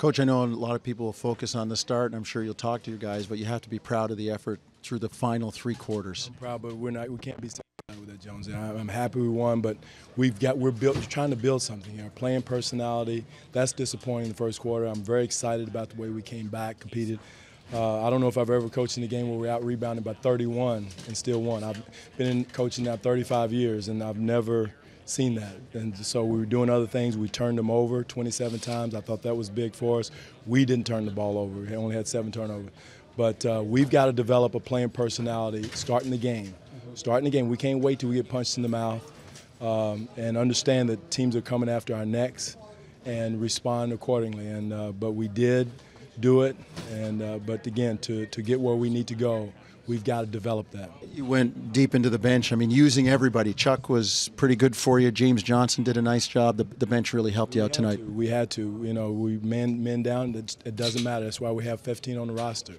Coach, I know a lot of people will focus on the start, and I'm sure you'll talk to your guys, but you have to be proud of the effort through the final 3 quarters. I'm proud, but we can't be satisfied with that, Jones. I'm happy we won, but we're trying to build something here. Playing personality, that's disappointing in the first quarter. I'm very excited about the way we came back, competed. I don't know if I've ever coached in a game where we're out rebounded by 31 and still won. I've been in coaching now 35 years, and I've never seen that. And so we were doing other things. We turned them over 27 times. I thought that was big for us. We didn't turn the ball over. We only had 7 turnovers. But we've got to develop a playing personality starting the game. Starting the game. We can't wait till we get punched in the mouth and understand that teams are coming after our necks and respond accordingly. And but we did do it. And but again, to get where we need to go, we've got to develop that. You went deep into the bench. I mean, using everybody. Chuck was pretty good for you. James Johnson did a nice job. The bench really helped you out tonight. We had to. You know, we men down. It doesn't matter. That's why we have 15 on the roster.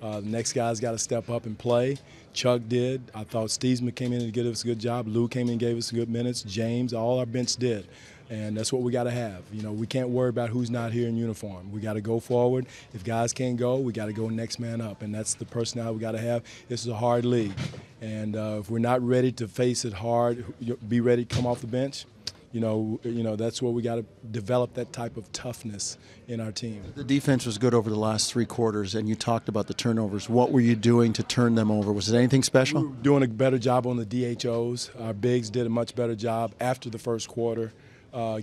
The next guy's got to step up and play. Chuck did. I thought Steesman came in and gave us a good job. Lou came in and gave us good minutes. James, all our bench did. And that's what we got to have. You know, we can't worry about who's not here in uniform. We got to go forward. If guys can't go, we got to go next man up. And that's the personality we got to have. This is a hard league. And if we're not ready to face it hard, be ready to come off the bench, you know, that's where we got to develop that type of toughness in our team. The defense was good over the last 3 quarters, and you talked about the turnovers. What were you doing to turn them over? Was it anything special? We were doing a better job on the DHOs. Our bigs did a much better job after the first quarter,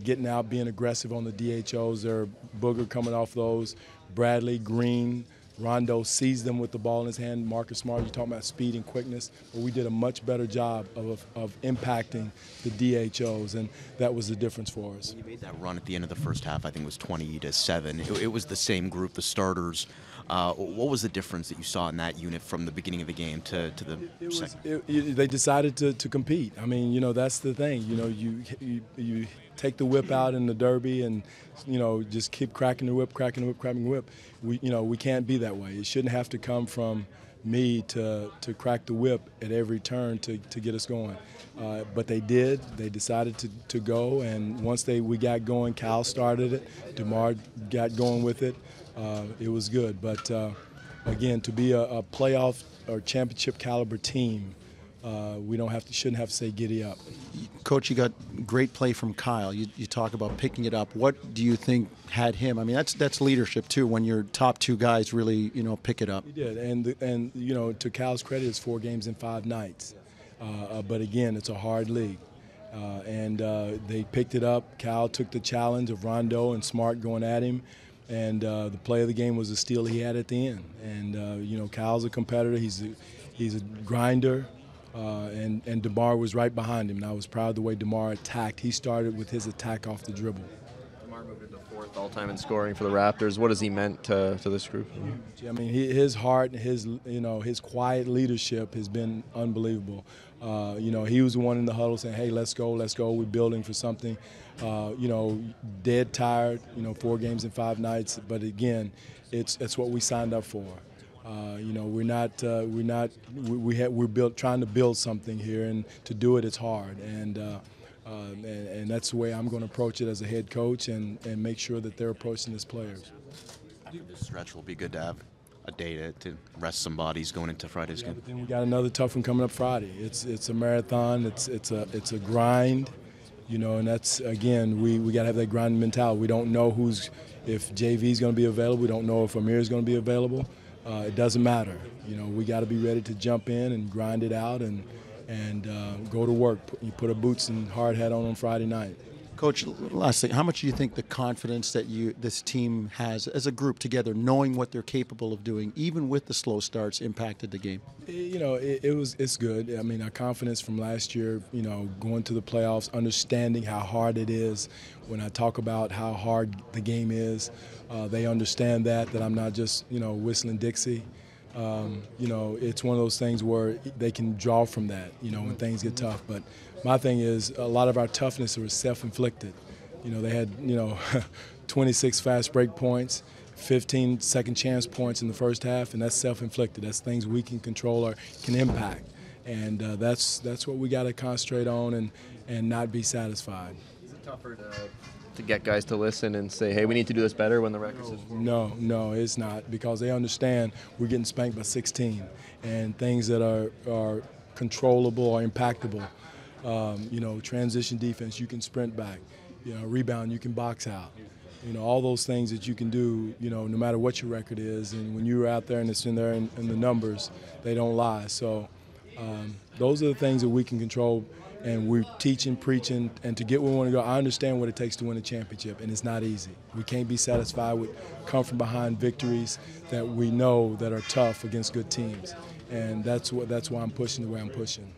getting out, being aggressive on the DHOs. There, Booger coming off those, Bradley, Green, Rondo seized them with the ball in his hand. Marcus Smart, you're talking about speed and quickness. But we did a much better job of impacting the DHOs, and that was the difference for us. When you made that run at the end of the first half, I think it was 20-7. It was the same group, the starters. What was the difference that you saw in that unit from the beginning of the game to the second? They decided to compete. I mean, you know, that's the thing. You know, you take the whip out in the derby and, you know, just keep cracking the whip, cracking the whip, cracking the whip. We can't be that way. It shouldn't have to come from me to crack the whip at every turn to get us going. But they did. They decided to go, and once we got going, Cal started it. DeMar got going with it. It was good. But, again, to be a playoff or championship caliber team, we shouldn't have to say giddy up. Coach, you got great play from Kyle. You talk about picking it up. What do you think had him? I mean, that's leadership too. When your top 2 guys really, pick it up. He did, and to Kyle's credit, it's 4 games in 5 nights. But again, it's a hard league, and they picked it up. Kyle took the challenge of Rondo and Smart going at him, and the play of the game was the steal he had at the end. And Kyle's a competitor. He's a grinder. And DeMar was right behind him, and I was proud of the way DeMar attacked. He started with his attack off the dribble. DeMar moved into 4th all-time in scoring for the Raptors. What has he meant to this group? I mean, his heart, his quiet leadership has been unbelievable. He was the one in the huddle saying, "Hey, let's go. We're building for something." Dead tired. 4 games in 5 nights, but again, it's what we signed up for. We're trying to build something here, and to do it's hard, and that's the way I'm going to approach it as a head coach, and make sure that they're approaching as players. After this stretch, will be good to have a day to rest some bodies going into Friday's game. But then we got another tough one coming up Friday. It's a marathon. It's a grind, and that's, again, we got to have that grind mentality. We don't know if JV's going to be available. We don't know if Amir's going to be available. It doesnly matter. We got to be ready to jump in and grind it out and go to work. You put our boots and hard hat on Friday night. Coach, last thing, how much do you think the confidence that this team has as a group together, knowing what they're capable of doing, even with the slow starts, impacted the game? It's good. I mean, our confidence from last year, going to the playoffs, understanding how hard it is. When I talk about how hard the game is, they understand that I'm not just, whistling Dixie. It's one of those things where they can draw from that, when things get tough. But my thing is, a lot of our toughness was self-inflicted. They had, 26 fast break points, 15 second chance points in the first half, and that's self-inflicted. That's things we can control or can impact. And that's what we got to concentrate on and not be satisfied. Is it tougher to to get guys to listen and say, hey, we need to do this better when the record's No, it's not, because they understand we're getting spanked by 16, and things that are controllable or impactable. Transition defense, you can sprint back. Rebound, you can box out. All those things that you can do, no matter what your record is. And when you're out there and it's in there in the numbers, they don't lie. So those are the things that we can control, and we're teaching, preaching, and to get where we want to go. I understand what it takes to win a championship, and it's not easy. We can't be satisfied with come from behind victories that we know that are tough against good teams. And that's why I'm pushing the way I'm pushing.